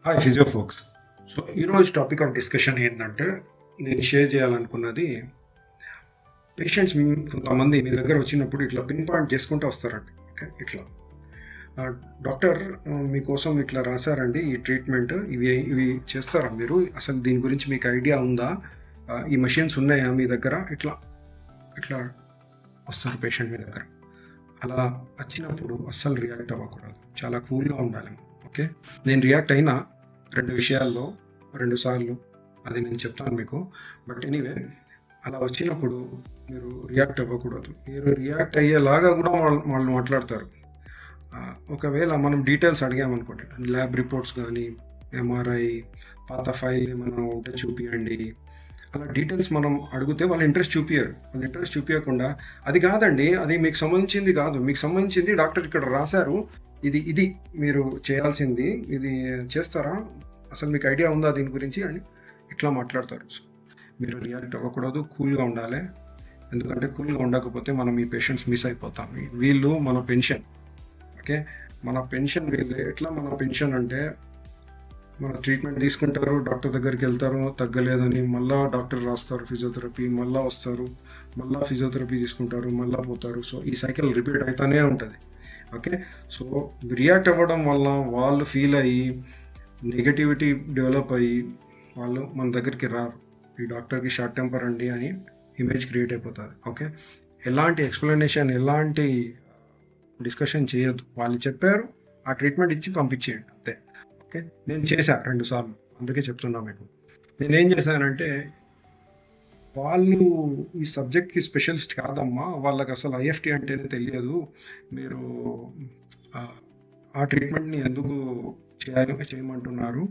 Hi physio folks. So ఈరోజు topic of discussion ఏంటంటే నేను షేర్ చేయాలనుకున్నది పేషెంట్స్ కొంతమంది మీ దగ్గర వచ్చినప్పుడు ఇట్లా పిన్ పాయింట్ చేసుకుంటూ వస్తారండి. ఓకే, ఇట్లా డాక్టర్ మీకోసం ఇట్లా రాశారండి ఈ ట్రీట్మెంట్, ఇవి చేస్తారా మీరు, అసలు దీని గురించి మీకు ఐడియా ఉందా, ఈ మెషిన్స్ ఉన్నాయా మీ దగ్గర, ఇట్లా ఇట్లా వస్తారు పేషెంట్ మీ దగ్గర. అలా వచ్చినప్పుడు అస్సలు రియాక్ట్ అవ్వకూడదు, చాలా కూల్గా ఉండాలి. ఓకే, నేను రియాక్ట్ అయినా 2 విషయాల్లో 2 సార్లు, అది నేను చెప్తాను మీకు. బట్ ఎనీవే, అలా వచ్చినప్పుడు మీరు రియాక్ట్ అవ్వకూడదు. మీరు రియాక్ట్ అయ్యేలాగా కూడా వాళ్ళు మాట్లాడతారు. ఒకవేళ మనం డీటెయిల్స్ అడిగామనుకోండి, ల్యాబ్ రిపోర్ట్స్ కానీ, ఎంఆర్ఐ, పాత ఫైల్ ఏమైనా ఉంటే చూపియండి, అలా డీటెయిల్స్ మనం అడిగితే వాళ్ళు ఇంట్రెస్ట్ చూపించారు. వాళ్ళు ఇంట్రెస్ట్ చూపించకుండా అది కాదండి, అది మీకు సంబంధించింది కాదు, మీకు సంబంధించింది డాక్టర్ ఇక్కడ రాశారు, ఇది మీరు చేయాల్సింది, ఇది చేస్తారా, అసలు మీకు ఐడియా ఉందా దీని గురించి అని ఇట్లా మాట్లాడతారు. మీరు రియాక్ట్ అవ్వకూడదు, కూల్గా ఉండాలి. ఎందుకంటే కూల్గా ఉండకపోతే మనం ఈ పేషెంట్స్ మిస్ అయిపోతాం. వీళ్ళు మన పెన్షన్. ఓకే, మన పెన్షన్ వీళ్ళు. ఎట్లా మన పెన్షన్ అంటే, మన ట్రీట్మెంట్ తీసుకుంటారు, డాక్టర్ దగ్గరికి వెళ్తారు, తగ్గలేదని మళ్ళీ డాక్టర్ రాస్తారు ఫిజియోథెరపీ, మళ్ళీ వస్తారు, మళ్ళీ ఫిజియోథెరపీ తీసుకుంటారు, మళ్ళీ పోతారు. సో ఈ సైకిల్ రిపీట్ అవుతూనే ఉంటుంది. ఓకే, సో రియాక్ట్ అవ్వడం వల్ల వాళ్ళు ఫీల్ అయ్యి నెగటివిటీ డెవలప్ అయ్యి వాళ్ళు మన దగ్గరికి రారు. ఈ డాక్టర్కి షార్ట్ టెంపర్ అండి అని ఇమేజ్ క్రియేట్ అయిపోతుంది. ఓకే, ఎలాంటి ఎక్స్ప్లెనేషన్, ఎలాంటి డిస్కషన్ చేయొద్దు. వాళ్ళు చెప్పారు, ఆ ట్రీట్మెంట్ ఇచ్చి పంపించేయండి అంతే. ఓకే, నేను చేశా 2 సార్లు, అందుకే చెప్తున్నా మీకు. నేనేం చేశానంటే, వాళ్ళు ఈ సబ్జెక్ట్కి స్పెషలిస్ట్ కాదమ్మా, వాళ్ళకి అసలు ఐఎఫ్టీ అంటేనే తెలియదు, మీరు ఆ ట్రీట్మెంట్ని ఎందుకు చేయమంటున్నారు,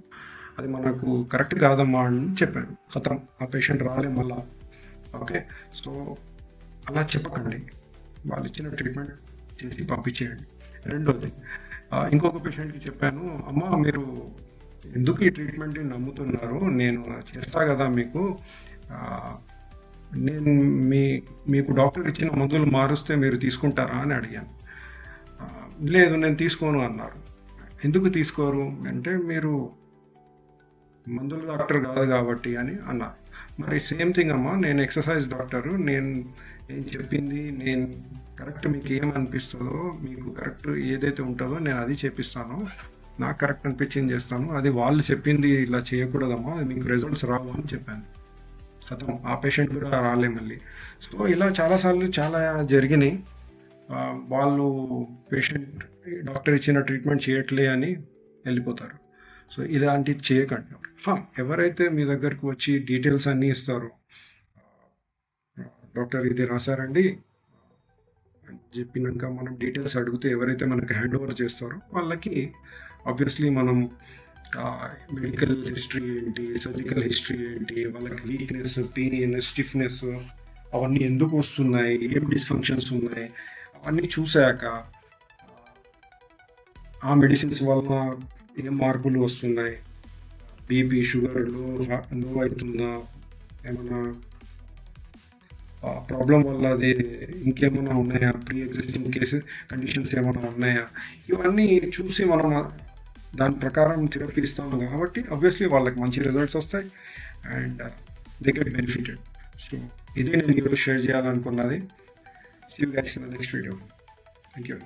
అది మనకు కరెక్ట్ కాదమ్మా అని చెప్పాను. ఖతం, ఆ పేషెంట్ రాలే మళ్ళా. ఓకే, సో అలా చెప్పకండి, వాళ్ళు ఇచ్చిన ట్రీట్మెంట్ చేసి పంపించేయండి. రెండోది, ఇంకొక పేషెంట్కి చెప్పాను, అమ్మ మీరు ఎందుకు ఈ ట్రీట్మెంట్ని నమ్ముతున్నారు, నేను చేస్తా కదా మీకు, నేను మీకు డాక్టర్ ఇచ్చిన మందులు మారుస్తే మీరు తీసుకుంటారా అని అడిగాను. లేదు నేను తీసుకోను అన్నారు. ఎందుకు తీసుకోరు అంటే, మీరు మందుల డాక్టర్ కాదు కాబట్టి అని అన్నారు. మరి సేమ్ థింగ్ అమ్మా, నేను ఎక్సర్సైజ్ డాక్టరు, నేను చెప్పింది నేను కరెక్ట్, మీకు ఏమనిపిస్తుందో, మీకు కరెక్ట్ ఏదైతే ఉంటుందో నేను అది చేపిస్తాను, నాకు కరెక్ట్ అనిపించింది చేస్తాను, అది వాళ్ళు చెప్పింది ఇలా చేయకూడదమ్మా, అది మీకు రిజల్ట్స్ రావు అని చెప్పాను. సతం, ఆ పేషెంట్ కూడా రాలే మళ్ళీ. సో ఇలా చాలాసార్లు చాలా జరిగినాయి. వాళ్ళు పేషెంట్ డాక్టర్ ఇచ్చిన ట్రీట్మెంట్ చేయట్లే అని వెళ్ళిపోతారు. సో ఇలాంటివి చేయకండి. ఎవరైతే మీ దగ్గరికి వచ్చి డీటెయిల్స్ అన్నీ ఇస్తారో, డాక్టర్ ఇది రాశారండి అని చెప్పినాక మనం డీటెయిల్స్ అడిగితే, ఎవరైతే మనకి హ్యాండ్ ఓవర్ చేస్తారో వాళ్ళకి ఆబ్వియస్లీ మనం మెడికల్ హిస్టరీ ఏంటి, సర్జికల్ హిస్టరీ ఏంటి, వాళ్ళకి వీక్నెస్, పెయిన్, స్టిఫ్నెస్ అవన్నీ ఎందుకు వస్తున్నాయి, ఏం డిస్ఫంక్షన్స్ ఉన్నాయి అవన్నీ చూశాక, ఆ మెడిసిన్స్ వల్ల ఏం మార్పులు వస్తున్నాయి, బీపీ షుగర్ లో అవుతుందా, ఏమైనా ప్రాబ్లం వల్ల అది ఇంకేమైనా ఉన్నాయా, ప్రీ ఎగ్జిస్టింగ్ కండిషన్స్ ఏమైనా ఉన్నాయా, ఇవన్నీ చూసి మనం దాని ప్రకారం థెరపీ ఇస్తాము. కాబట్టి ఆబ్వియస్లీ వాళ్ళకి మంచి రిజల్ట్స్ వస్తాయి and they get benefited. So ఇదే నేను ఈరోజు షేర్ చేయాలనుకున్నది. See you guys in the next video. Thank you.